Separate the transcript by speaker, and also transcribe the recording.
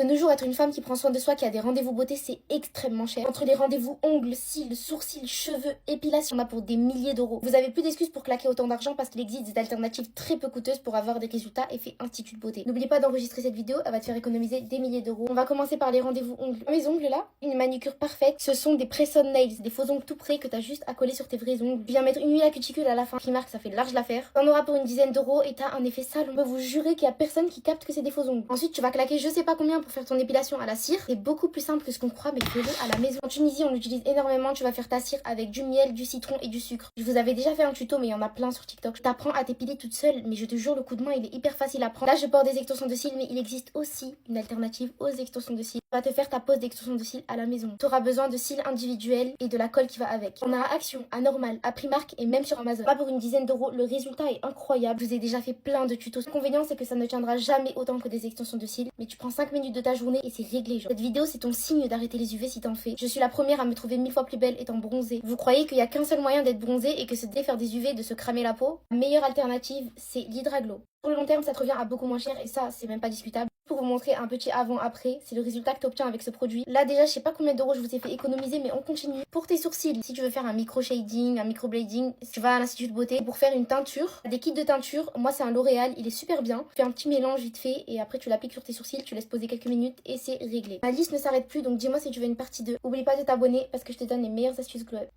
Speaker 1: De nos jours, être une femme qui prend soin de soi, qui a des rendez-vous beauté, c'est extrêmement cher. Entre les rendez-vous ongles, cils, sourcils, cheveux, épilation, on a pour des milliers d'euros. Vous avez plus d'excuses pour claquer autant d'argent parce qu'il existe des alternatives très peu coûteuses pour avoir des résultats effet institut de beauté. N'oubliez pas d'enregistrer cette vidéo, elle va te faire économiser des milliers d'euros. On va commencer par les rendez-vous ongles. Mes ongles là, une manucure parfaite, ce sont des press-on nails, des faux ongles tout prêts que t'as juste à coller sur tes vrais ongles. Bien mettre une huile à cuticule à la fin. Primark, ça fait large l'affaire. T'en auras pour une dizaine d'euros et t'as un effet salon. Je peux vous jurer qu'il y a personne qui capte que c'est des faux ongles. Ensuite, tu vas claquer je sais pas combien pour faire ton épilation à la cire. C'est beaucoup plus simple que ce qu'on croit, mais fais-le à la maison. En Tunisie, on l'utilise énormément. Tu vas faire ta cire avec du miel, du citron et du sucre. Je vous avais déjà fait un tuto, mais il y en a plein sur TikTok. Je t'apprends à t'épiler toute seule, mais je te jure, le coup de main, il est hyper facile à prendre. Là, je porte des extensions de cils, mais il existe aussi une alternative aux extensions de cils. Tu vas te faire ta pose d'extension de cils à la maison. Tu auras besoin de cils individuels et de la colle qui va avec. On a à Action, à Normal, à Primark et même sur Amazon. Pas pour une dizaine d'euros, le résultat est incroyable. Je vous ai déjà fait plein de tutos. L'inconvénient, c'est que ça ne tiendra jamais autant que des extensions de cils, mais tu prends 5 minutes de ta journée et c'est réglé, genre. Cette vidéo, c'est ton signe d'arrêter les UV si t'en fais. Je suis la première à me trouver 1000 fois plus belle étant bronzée. Vous croyez qu'il y a qu'un seul moyen d'être bronzée et que c'est de faire des UV, de se cramer la peau? La meilleure alternative, c'est l'Hydraglow. Sur le long terme, ça te revient à beaucoup moins cher et ça, c'est même pas discutable. Pour vous montrer un petit avant-après, c'est le résultat que tu obtiens avec ce produit. Là déjà, je sais pas combien d'euros je vous ai fait économiser, mais on continue. Pour tes sourcils, si tu veux faire un micro-shading, un micro-blading, tu vas à l'Institut de beauté pour faire une teinture. Des kits de teinture, moi c'est un L'Oréal, il est super bien. Tu fais un petit mélange vite fait et après tu l'appliques sur tes sourcils, tu laisses poser quelques minutes et c'est réglé. Ma liste ne s'arrête plus, donc dis-moi si tu veux une partie 2. Oublie pas de t'abonner parce que je te donne les meilleures astuces glow up.